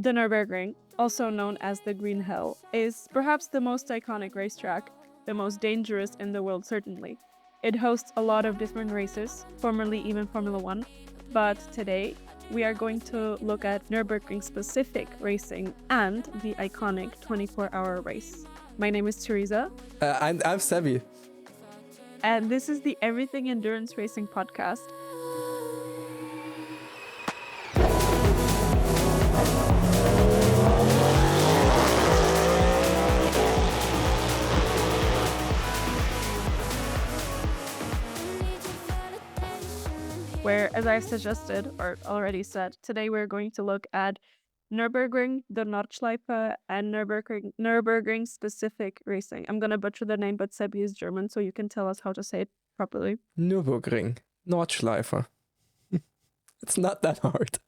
The Nürburgring, also known as the Green Hell, is perhaps the most iconic racetrack, the most dangerous in the world certainly. It hosts a lot of different races, formerly even Formula One, but today we are going to look at Nürburgring specific racing and the iconic 24-hour race. My name is Teresa. I'm Sebi. And this is the Everything Endurance Racing podcast. Where, as I've suggested or already said, today we're going to look at Nürburgring, the Nordschleife, and Nürburgring specific racing. I'm going to butcher the name, but Sebi is German, so you can tell us how to say it properly. Nürburgring, Nordschleife. It's not that hard.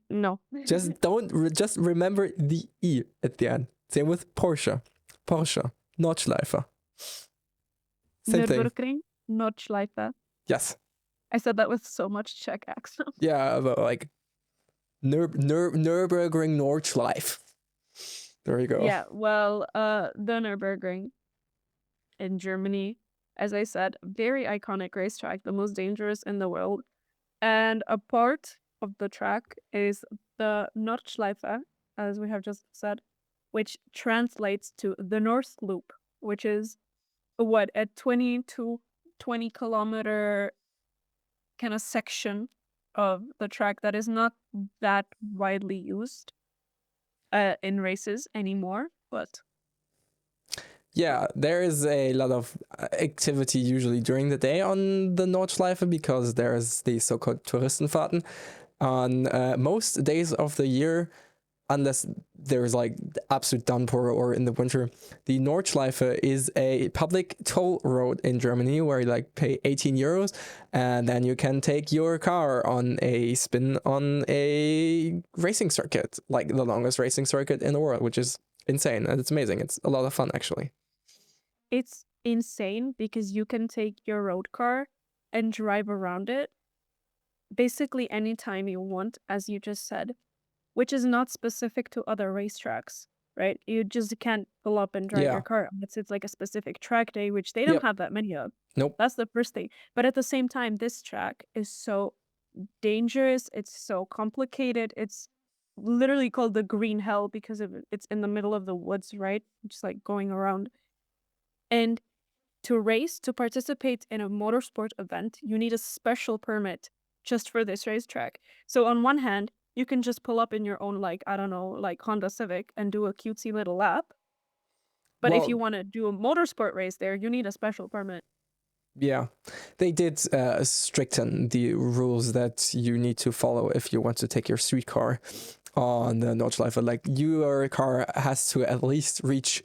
No. Just remember the E at the end. Same with Porsche, Nordschleife. Same thing. Nürburgring, Nordschleife. Yes. I said that with so much Czech accent. Yeah, but like Nürburgring Nordschleife. There you go. Yeah, well, the Nürburgring in Germany, as I said, very iconic racetrack, the most dangerous in the world. And a part of the track is the Nordschleife, as we have just said, which translates to the North Loop, which is a 20 to 20 kilometer kind of section of the track that is not that widely used in races anymore, but yeah, there is a lot of activity usually during the day on the Nordschleife because there's the so-called Touristenfahrten on most days of the year, unless there's like the absolute downpour or in the winter. The Nordschleife is a public toll road in Germany where you like pay 18 euros and then you can take your car on a spin on a racing circuit, like the longest racing circuit in the world, which is insane and it's amazing. It's a lot of fun actually. it's insane because you can take your road car and drive around it basically anytime you want, as you just said, which is not specific to other racetracks, right? You just can't pull up and drive your car unless it's like a specific track day, which they don't have that many of. Nope. That's the first thing. But at the same time, this track is so dangerous. It's so complicated. It's literally called the Green Hell because it's in the middle of the woods, right? Just like going around. And to participate in a motorsport event, you need a special permit just for this racetrack. So on one hand, you can just pull up in your own, like, I don't know, like Honda Civic and do a cutesy little lap. But if you want to do a motorsport race there, you need a special permit. Yeah, they did stricten the rules that you need to follow if you want to take your street car on the Nordschleife. Like your car has to at least reach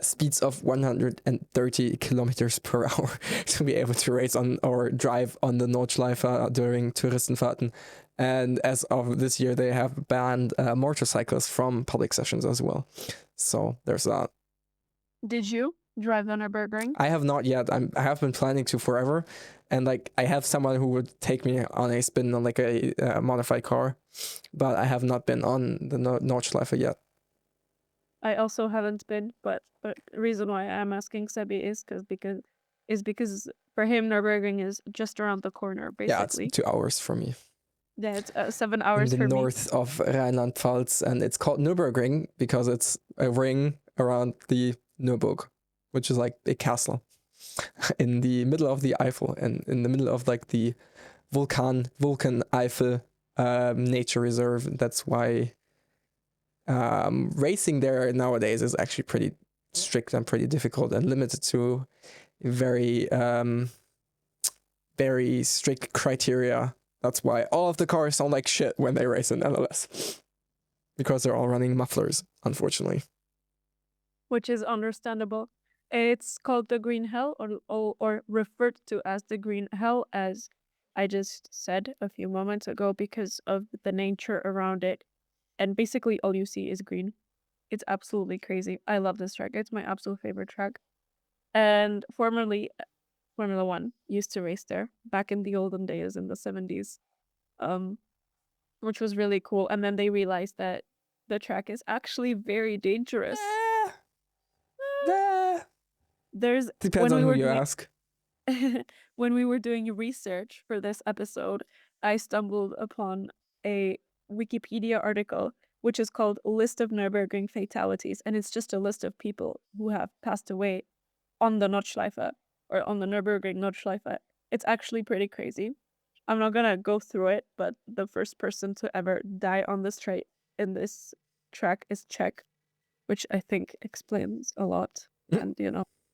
speeds of 130 kilometers per hour to be able to race on or drive on the Nordschleife during Touristenfahrten. And as of this year, they have banned motorcycles from public sessions as well. So there's that. Did you drive the Nürburgring? I have not yet. I have been planning to forever. And like I have someone who would take me on a spin on like a modified car. But I have not been on the Nordschleife yet. I also haven't been, but the reason why I'm asking Sebi is because for him Nürburgring is just around the corner, basically. Yeah, it's 2 hours for me. Yeah, it's 7 hours in for the me. north of Rheinland-Pfalz, and it's called Nürburgring because it's a ring around the Nürburg, which is like a castle in the middle of the Eifel and in the middle of like the Vulcan Eifel nature reserve. That's why racing there nowadays is actually pretty strict and pretty difficult and limited to very very strict criteria. That's why all of the cars sound like shit when they race in LLS. Because they're all running mufflers, unfortunately. Which is understandable. It's called the Green Hell or referred to as the Green Hell, as I just said a few moments ago, because of the nature around it. And basically all you see is green. It's absolutely crazy. I love this track. It's my absolute favorite track. And formerly, Formula One used to race there back in the olden days in the 70s. which was really cool. And then they realized that the track is actually very dangerous. There's Depends on who you ask. when we were doing research for this episode, I stumbled upon a Wikipedia article which is called List of Nürburgring Fatalities, and it's just a list of people who have passed away on the Nordschleife or on the Nürburgring Nordschleife. It's actually pretty crazy. I'm not gonna go through it, but the first person to ever die on this track is Czech, which I think explains a lot and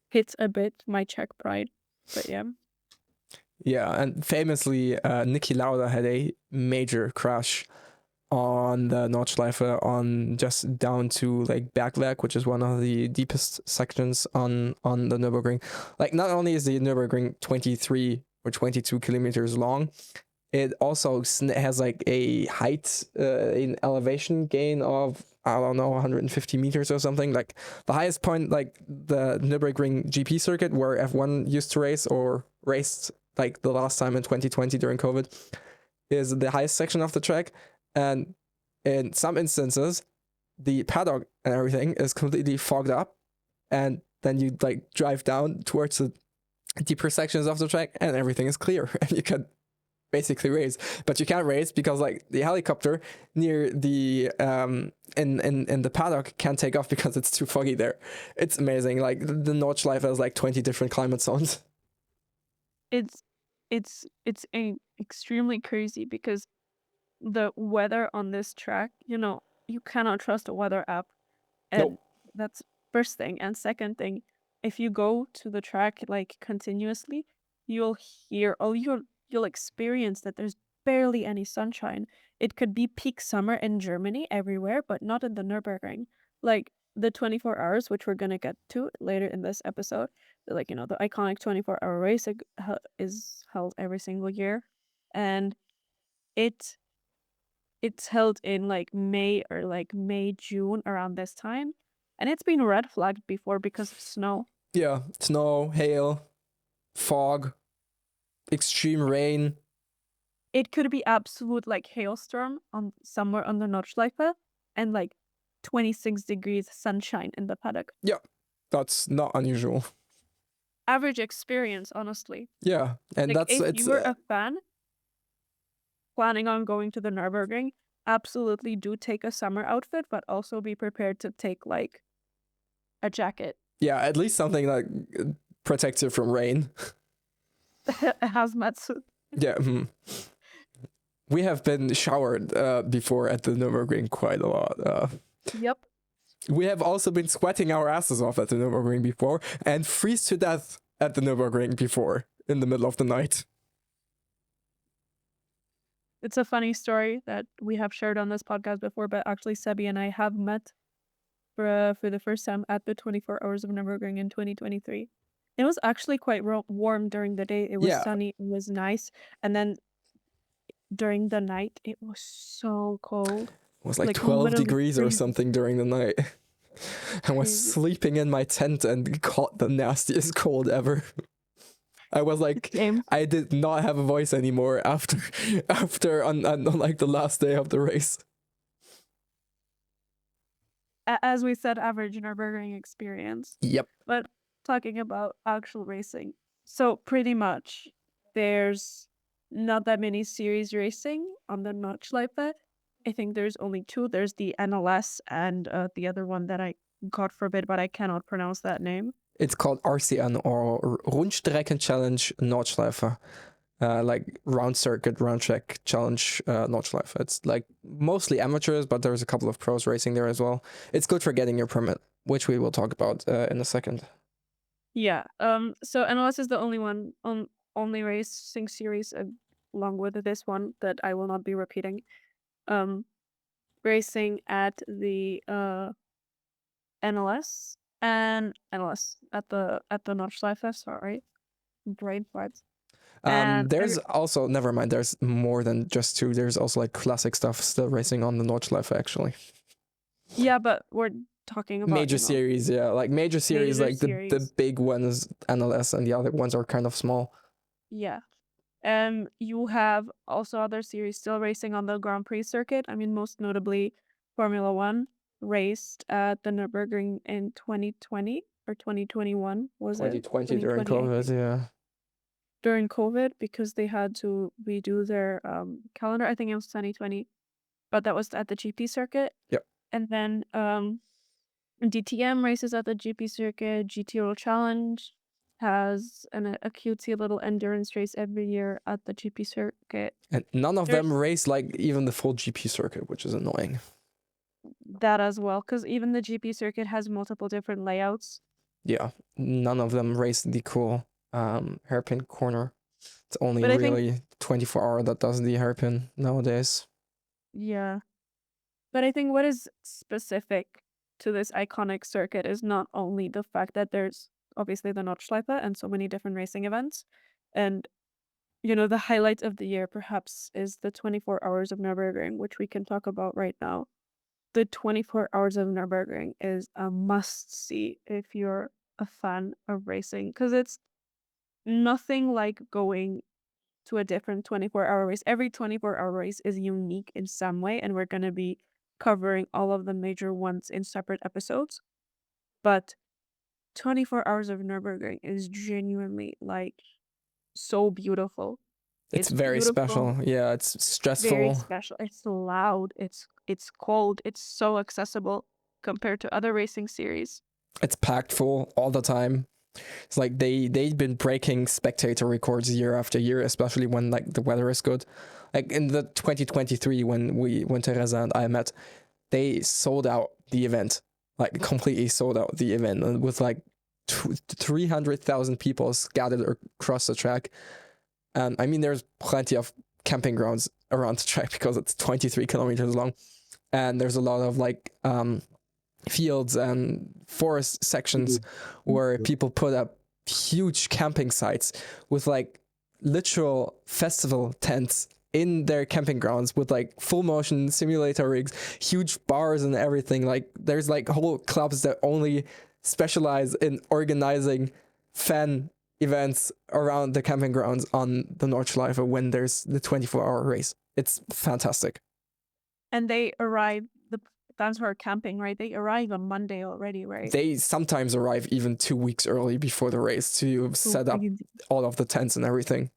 hits a bit my Czech pride. But yeah. Yeah, and famously, Niki Lauda had a major crash on the Nordschleife on just down to like Bergwerk, which is one of the deepest sections on the Nürburgring. Like, not only is the Nürburgring 23 or 22 kilometers long, it also has like a height in elevation gain of, I don't know, 150 meters or something. Like the highest point, like the Nürburgring GP circuit where F1 used to race or raced like the last time in 2020 during COVID, is the highest section of the track. And in some instances, the paddock and everything is completely fogged up. And then you like drive down towards the deeper sections of the track and everything is clear and you can basically race. But you can't race because like the helicopter near the in the paddock can't take off because it's too foggy there. It's amazing. Like the Nordschleife has like 20 different climate zones. It's extremely crazy because the weather on this track, you cannot trust a weather app. And Nope. that's first thing. And second thing, if you go to the track like continuously, you'll experience that there's barely any sunshine. It could be peak summer in Germany everywhere, but not in the Nürburgring. Like the 24 hours, which we're gonna get to later in this episode, like the iconic 24-hour race is held every single year, and it's held in like May or like May, June around this time. And it's been red flagged before because of snow. Yeah, snow, hail, fog, extreme rain. It could be absolute like hailstorm on somewhere on the Nordschleife and like 26 degrees sunshine in the paddock. Yeah, that's not unusual. Average experience, honestly. Yeah, and Like if it's you were a fan planning on going to the Nürburgring, absolutely do take a summer outfit, but also be prepared to take like a jacket. yeah, at least something like protects you from rain. A hazmat suit. Yeah. We have been showered before at the Nürburgring quite a lot. Yep. We have also been sweating our asses off at the Nürburgring before and freeze to death at the Nürburgring before in the middle of the night. It's a funny story that we have shared on this podcast before, but actually Sebi and I have met for the first time at the 24 Hours of Nürburgring in 2023. It was actually quite warm during the day. It was sunny, it was nice. And then during the night, it was so cold. It was like 12 degrees or something during the night. I was sleeping in my tent and caught the nastiest cold ever. I was like, I did not have a voice anymore after on like the last day of the race. As we said, average Nürburgring experience. Yep. But talking about actual racing, so pretty much there's not that many series racing on the Nordschleife. I think there's only two. There's the NLS and the other one that I, God forbid, but I cannot pronounce that name. It's called RCN, or Rundstrecken Challenge Nordschleife. Like round circuit, round track challenge Nordschleife. It's like mostly amateurs, but there's a couple of pros racing there as well. It's good for getting your permit, which we will talk about in a second. Yeah. So NLS is the only racing series along with this one that I will not be repeating. Racing at the NLS and NLS at the Nordschleife. Sorry, brain farts. There's also, never mind, there's more than just two. There's also like classic stuff still racing on the Nordschleife actually. Yeah, but we're talking about major series, yeah, like major series, like the big ones, NLS, and the other ones are kind of small. Yeah. You have also other series still racing on the Grand Prix circuit. I mean, most notably, Formula One raced at the Nürburgring in 2020 or 2021, was it? 2020 during 2020, I COVID, think. yeah. During COVID, because they had to redo their calendar. I think it was 2020, but that was at the GP circuit. Yep. And then DTM races at the GP circuit. GTO Challenge has a cutesy little endurance race every year at the GP circuit. And none of them There's race like even the full GP circuit, which is annoying. that as well, because even the GP circuit has multiple different layouts. Yeah, none of them race the cool hairpin corner. It's only But I think, really 24-hour that does the hairpin nowadays. yeah. But I think what is specific to this iconic circuit is not only the fact that there's obviously the Nordschleife and so many different racing events. And, the highlight of the year perhaps is the 24 hours of Nürburgring, which we can talk about right now. The 24 hours of Nürburgring is a must see if you're a fan of racing, because it's nothing like going to a different 24-hour race. Every 24-hour race is unique in some way, and we're going to be covering all of the major ones in separate episodes. But 24 hours of Nürburgring is genuinely like so beautiful. It's It's very beautiful, special. Yeah, it's very stressful. special. It's loud, it's cold, it's so accessible compared to other racing series. It's packed full all the time. It's like they've been breaking spectator records year after year, especially when like the weather is good. Like in the 2023 when Teresa and I met, they sold out the event, like completely sold out the event, with like 300,000 people scattered across the track. And I mean, there's plenty of camping grounds around the track because it's 23 kilometers long, and there's a lot of like fields and forest sections where people put up huge camping sites with like literal festival tents in their camping grounds with like full motion simulator rigs, huge bars and everything. Like there's like whole clubs that only specialize in organizing fan events around the camping grounds on the Nordschleife when there's the 24-hour race. It's fantastic. And they arrive, the fans who are camping, right? They arrive on Monday already, right? They sometimes arrive even 2 weeks early before the race to So set up crazy. all of the tents and everything.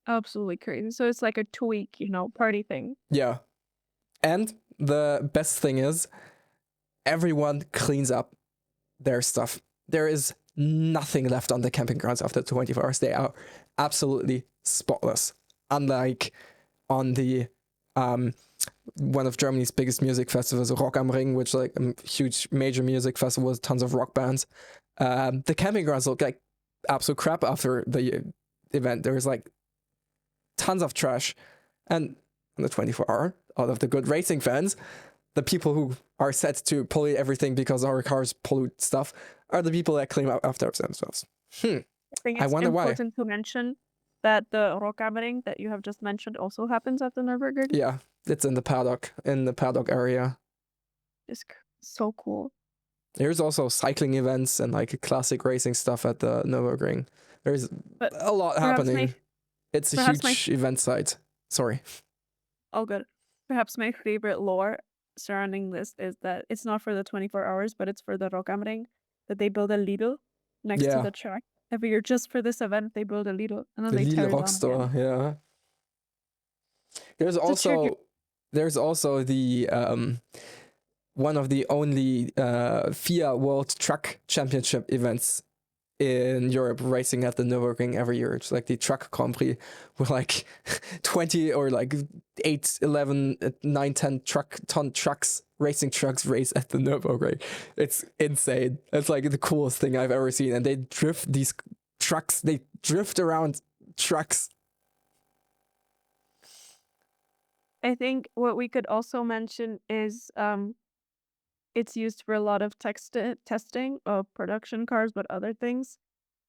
Absolutely crazy. So it's like a 2 week, party thing. Yeah. And the best thing is, everyone cleans up their stuff. There is nothing left on the camping grounds after 24 hours. They are absolutely spotless. Unlike on the one of Germany's biggest music festivals, Rock am Ring, which is like a huge major music festival with tons of rock bands. The camping grounds look like absolute crap after the event. There's like tons of trash. And on the 24-hour, all of the good racing fans, the people who are set to pollute everything because our cars pollute stuff, are the people that clean up after themselves. I think I it's wonder why. important to mention that the Rockabering that you have just mentioned also happens at the Nürburgring. Yeah, it's in the paddock area. It's so cool. There's also cycling events and like classic racing stuff at the Nürburgring. There's But a lot happening. It's a perhaps huge event site. Sorry. all good. Perhaps my favorite lore surrounding this is that it's not for the 24 hours, but it's for the Rockabering, that they build a Lidl next to Yeah, the track. Every year, just for this event, they build a Lidl and then the they Lille tear it Rock down Store. again. Yeah. There's It's a tribute. also the one of the only FIA World Truck Championship events in Europe, racing at the Nürburgring every year. It's like the Truck Grand Prix, with like 20 or like 8, 11, 9, 10 ton trucks, racing trucks race at the Nürburgring. It's insane. It's like the coolest thing I've ever seen. And they drift these trucks, they drift around trucks. I think what we could also mention is it's used for a lot of testing of production cars, but other things.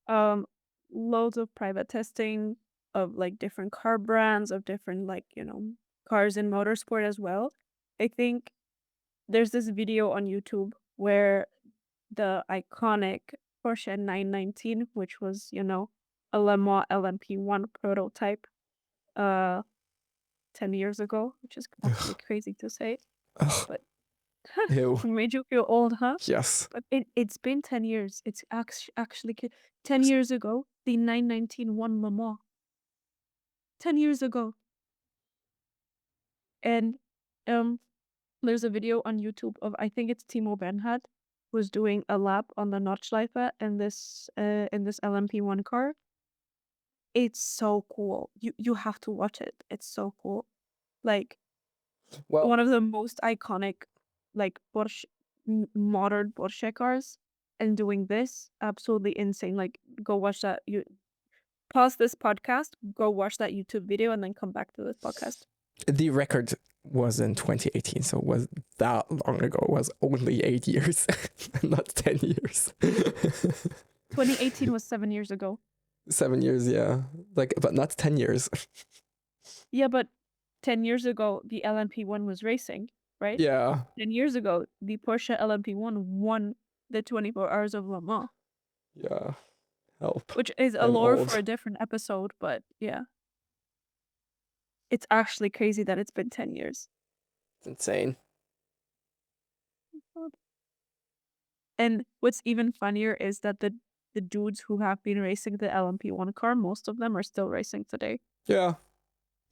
Um, Loads of private testing of like different car brands, of different like, cars in motorsport as well. I think there's this video on YouTube where the iconic Porsche 919, which was, a Le Mans LMP1 prototype, uh, 10 years ago, which is actually crazy to say, Ugh, but ew. made you feel old, huh? Yes. But it's been 10 years. It's actually 10 years ago, the 919 won Le Mans. 10 years ago. And um there's a video on YouTube of, I think it's Timo Bernhard, was doing a lap on the Nordschleife in this LMP1 car. It's so cool. You have to watch it. It's so cool. Like Well, one of the most iconic like Porsche modern Porsche cars, and doing this, absolutely insane. Like go watch that. You pause this podcast, go watch that YouTube video, and then come back to this podcast. the record was in 2018, so it was that long ago. It was only 8 years, not 10 years. 2018 was 7 years ago. 7 years, yeah. Like, but not 10 years. Yeah, but 10 years ago, the LMP1 was racing, right? Yeah. 10 years ago, the Porsche LMP1 won the 24 Hours of Le Mans, Yeah. Help. which is a I'm lore old. for a different episode, but yeah. It's actually crazy that it's been 10 years. It's insane. And what's even funnier is that the dudes who have been racing the LMP1 car, most of them are still racing today. Yeah.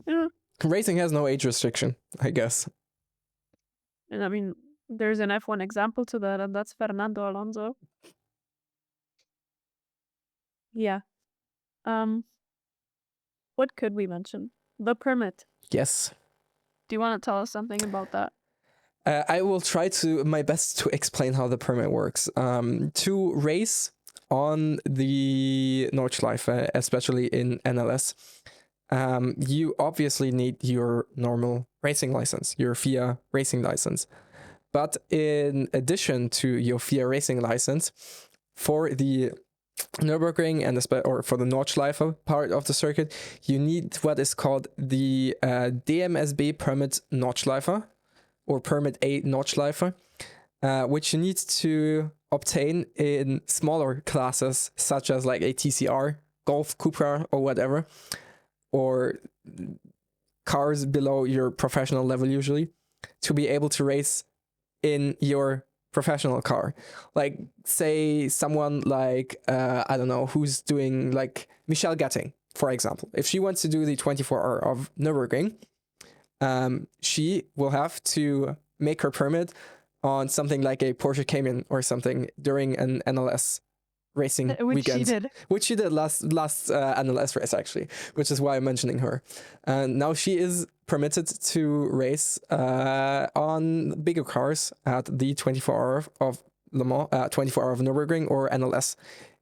Yeah. Racing has no age restriction, I guess. And I mean, there's an F1 example to that, and that's Fernando Alonso. Yeah. What could we mention? The permit. Yes. Do you want to tell us something about that? I will try to my best to explain how the permit works. To race on the Nordschleife, especially in NLS, you obviously need your normal racing license, your FIA racing license. But in addition to your FIA racing license, for the Nürburgring and or for the Nordschleife part of the circuit, you need what is called the DMSB Permit Nordschleife, or Permit A Nordschleife, which you need to obtain in smaller classes, such as like a TCR, Golf, Cupra, or whatever, or cars below your professional level usually, to be able to race in your professional car. Like, say someone like, I don't know, who's doing like Michelle Gatting, for example. If she wants to do the 24 hour of Nürburgring, she will have to make her permit on something like a Porsche Cayman or something during an NLS racing Which weekend. she did. Which she did last NLS race, actually, which is why I'm mentioning her. And now she is permitted to race on bigger cars at the 24 hour of Le Mans, 24 hour of Nürburgring, or NLS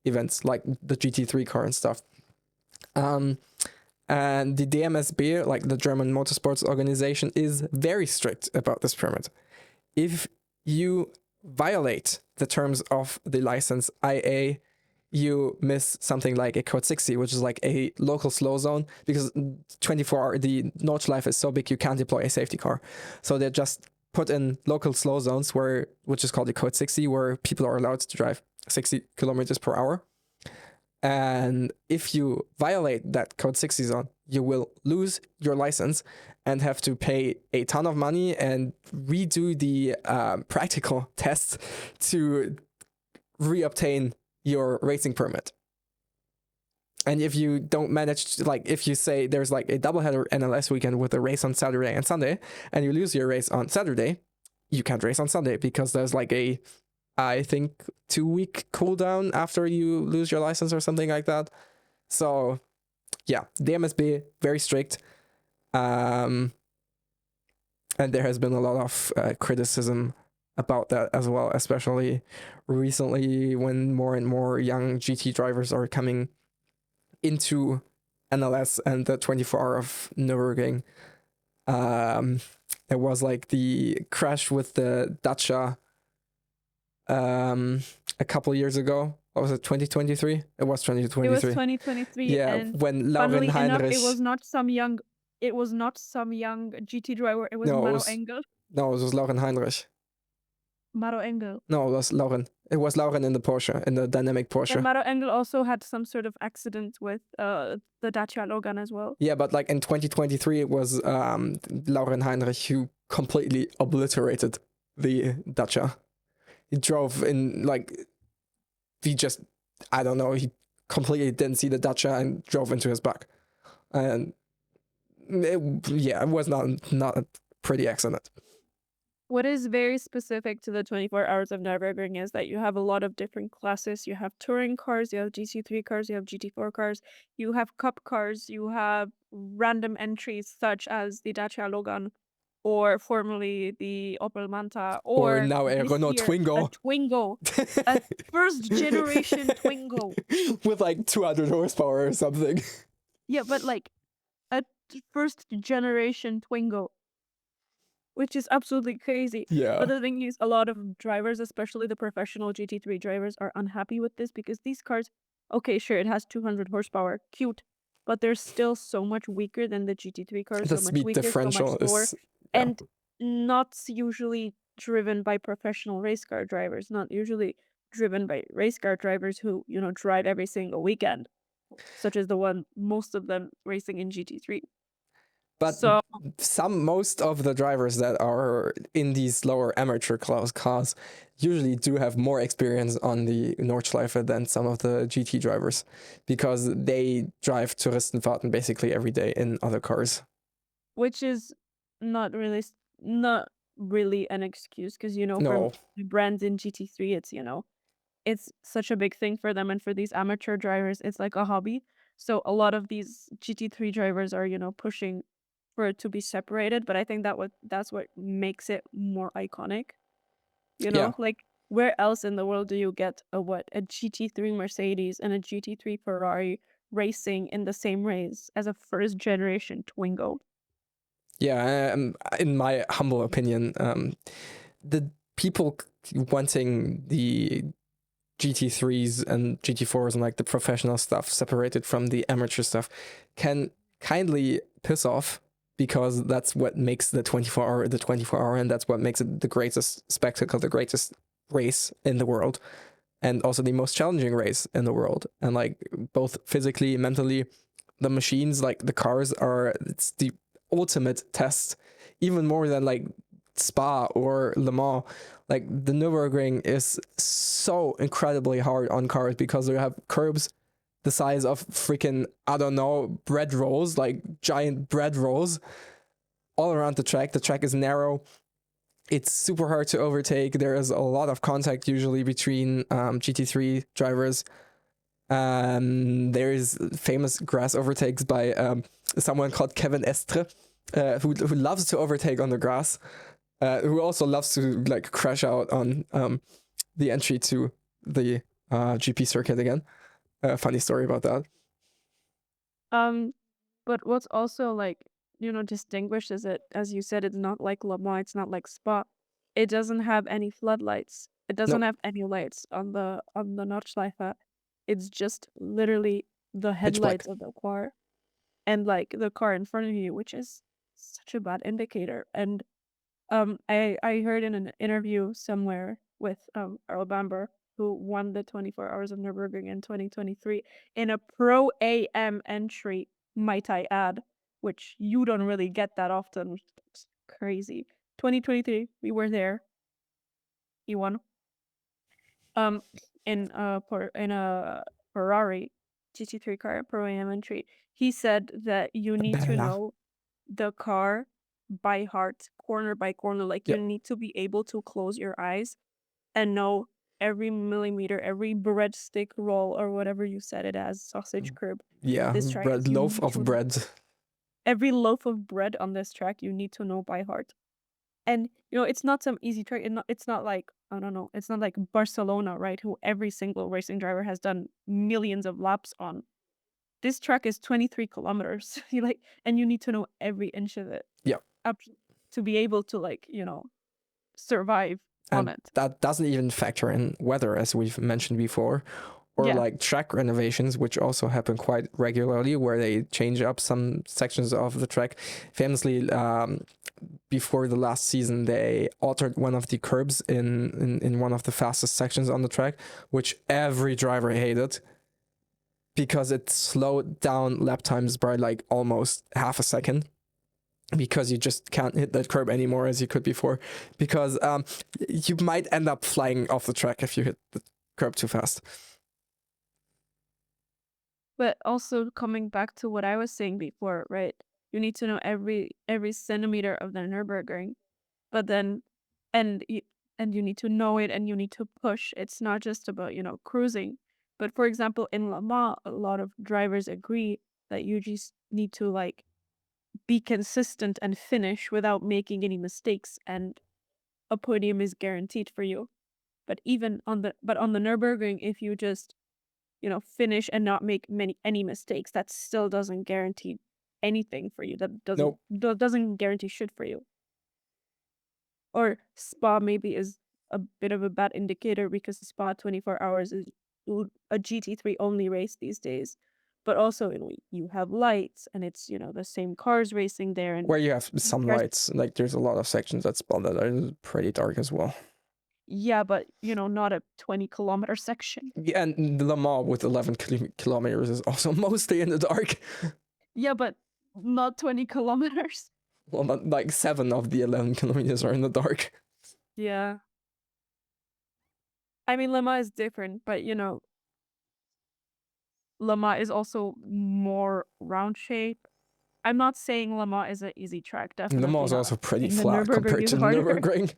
events like the GT3 car and stuff. And the DMSB, like the German Motorsports Organization, is very strict about this permit. If you violate the terms of the license, i.e., you miss something like a code 60, which is like a local slow zone, because 24 hour, the Nordschleife is so big you can't deploy a safety car. So they just put in local slow zones, which is called the code 60, where people are allowed to drive 60 kilometers per hour. And if you violate that code 60 zone, you will lose your license and have to pay a ton of money and redo the practical tests to reobtain your racing permit. And if you don't manage to, like, if you say there's like a doubleheader NLS weekend with a race on Saturday and Sunday, and you lose your race on Saturday, you can't race on Sunday because there's like a, I think, 2-week cooldown after you lose your license or something like that. So yeah, the MSB, very strict. And there has been a lot of criticism about that as well, especially recently when more and more young GT drivers are coming into NLS and the 24 hour of Nürburgring. There was like the crash with the Dacia a couple years ago. What was it, 2023? It was 2023. It was 2023. Yeah, and when Lauren funnily enough, Heinrich... it was not some young GT driver. It was No, Mano Engel. No, it was Lauren Heinrich. Maro Engel. No, it was Lauren. It was Lauren in the Porsche, in the dynamic And Porsche. Maro Engel also had some sort of accident with the Dacia Logan as well. Yeah, but like in 2023, it was Lauren Heinrich who completely obliterated the Dacia. He drove in like he just, I don't know, he completely didn't see the Dacia and drove into his back, and it was not a pretty accident. What is very specific to the 24 Hours of Nürburgring is that you have a lot of different classes. You have touring cars, you have GT3 cars, you have GT4 cars, you have cup cars, you have random entries such as the Dacia Logan, or formerly the Opel Manta, Or or now a this Renault year, a Twingo. Twingo, a first generation Twingo. With like 200 horsepower or something. Yeah, but like a first generation Twingo, which is absolutely crazy. Yeah. But the thing is, a lot of drivers, especially the professional GT3 drivers, are unhappy with this because these cars, okay, sure, it has 200 horsepower, cute, but they're still so much weaker than the GT3 cars, The so much speed weaker, so much differential slower, is, yeah. and not usually driven by professional race car drivers, not usually driven by race car drivers who, drive every single weekend, such as the one, most of them racing in GT3. But So most of the drivers that are in these lower amateur class cars usually do have more experience on the Nordschleife than some of the GT drivers, because they drive Touristenfahrten basically every day in other cars. which is not really not really an excuse, because for No. brands in GT3, it's such a big thing for them, and for these amateur drivers it's like a hobby. So a lot of these GT3 drivers are pushing for it to be separated, but I think that's what makes it more iconic. Yeah. Like, where else in the world do you get a GT3 Mercedes and a GT3 Ferrari racing in the same race as a first generation Twingo? Yeah, in my humble opinion, the people wanting the GT3s and GT4s and like the professional stuff separated from the amateur stuff can kindly piss off, because that's what makes the 24 hour, and that's what makes it the greatest spectacle, the greatest race in the world, and also the most challenging race in the world. And like both physically, mentally, the machines, like the cars, it's the ultimate test, even more than like Spa or Le Mans. Like the Nürburgring is so incredibly hard on cars because they have curbs the size of freaking, I don't know, bread rolls, like giant bread rolls all around the track. The track is narrow. It's super hard to overtake. There is a lot of contact usually between GT3 drivers. There is famous grass overtakes by someone called Kevin Estre, who loves to overtake on the grass, who also loves to like crash out on the entry to the GP circuit again. Funny story about that. But what's also like, distinguishes it, as you said, it's not like Le Mans, it's not like Spa. It doesn't have any floodlights. It doesn't No, have any lights on the Nordschleife. It's just literally the pitch black. headlights of the car and like the car in front of you, which is such a bad indicator. And I heard in an interview somewhere with Earl Bamber, who won the 24 Hours of Nürburgring in 2023 in a Pro AM entry, might I add, which you don't really get that often. It's crazy. 2023, we were there. He won. Um, in a Ferrari GT3 car Pro AM entry. He said that you need to Bella. know the car by heart, corner by corner. Like, you Yep. need to be able to close your eyes and know every millimeter, every breadstick roll, or whatever you said it as, sausage curb. Yeah, This track bread, is, you loaf need of to bread. every loaf of bread on this track you need to know by heart. And it's not some easy track. It's not like, I don't know, it's not like Barcelona, right? Who every single racing driver has done millions of laps on. This track is 23 kilometers. And you need to know every inch of it. Yeah. To be able to survive on And it. that doesn't even factor in weather, as we've mentioned before, or Yeah. like track renovations, which also happen quite regularly, where they change up some sections of the track. Famously, before the last season, they altered one of the curbs in one of the fastest sections on the track, which every driver hated because it slowed down lap times by like almost half a second, because you just can't hit that curb anymore as you could before, because you might end up flying off the track if you hit the curb too fast. But also coming back to what I was saying before, right? You need to know every centimeter of the Nürburgring, but then and you and you need to know it and you need to push. It's not just about, cruising. But for example, in Le Mans, a lot of drivers agree that you just need to like be consistent and finish without making any mistakes, and a podium is guaranteed for you. But on the Nürburgring, if you just, finish and not make any mistakes, that still doesn't guarantee anything for you. Nope. That doesn't guarantee shit for you. Or Spa maybe is a bit of a bad indicator because Spa 24 hours is a GT3 only race these days. But also, you have lights and it's, the same cars racing there, and Where you have some there's lights, like there's a lot of sections that spot that are pretty dark as well. yeah, but not a 20-kilometer section. Yeah, and Le Mans with 11 kilometers is also mostly in the dark. Yeah, but not 20 kilometers. Well, not like 7 of the 11 kilometers are in the dark. Yeah. I mean, Le Mans is different, but Le Mans is also more round shape. I'm not saying Le Mans is an easy track, Le definitely Mans is not. also pretty And the flat Nürburgring compared is to the harder. Nürburgring.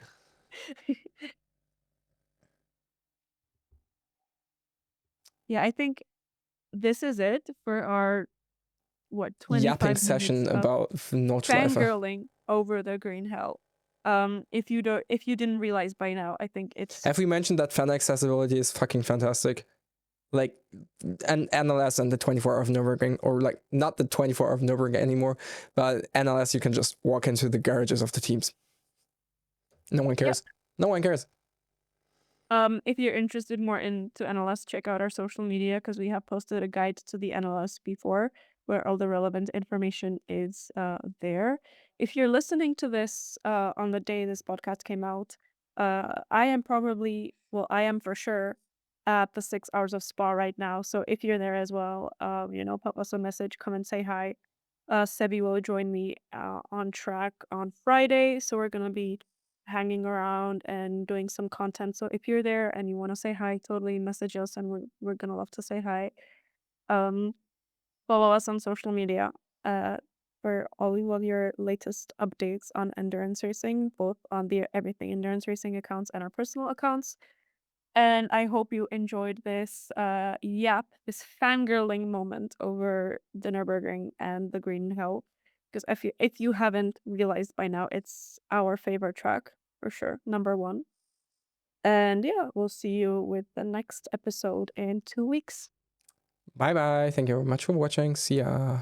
Yeah, I think this is it for our Yapping 25 minutes session of about Nordschleife. fangirling over the green hell. If you didn't realize by now, I think it's Have we mentioned that fan accessibility is fucking fantastic? Like, and NLS and the 24 of Nürburgring, or like not the 24 of Nürburgring anymore, but NLS, you can just walk into the garages of the teams. No one yep. cares. No one cares. If you're interested more into NLS, check out our social media because we have posted a guide to the NLS before, where all the relevant information is there. If you're listening to this on the day this podcast came out, I am for sure at the 6 hours of Spa right now. So if you're there as well, pop us a message, come and say hi. Sebi will join me on track on Friday, so we're gonna be hanging around and doing some content. So if you're there and you want to say hi, totally message us, and we're gonna love to say hi. Um, Follow us on social media uh, for all of your latest updates on endurance racing, both on the Everything Endurance Racing accounts and our personal accounts. And I hope you enjoyed this this fangirling moment over the Nürburgring and the Green Hill. Because if you haven't realized by now, it's our favorite track for sure, number one. And yeah, we'll see you with the next episode in 2 weeks. Bye bye. Thank you very much for watching. See ya.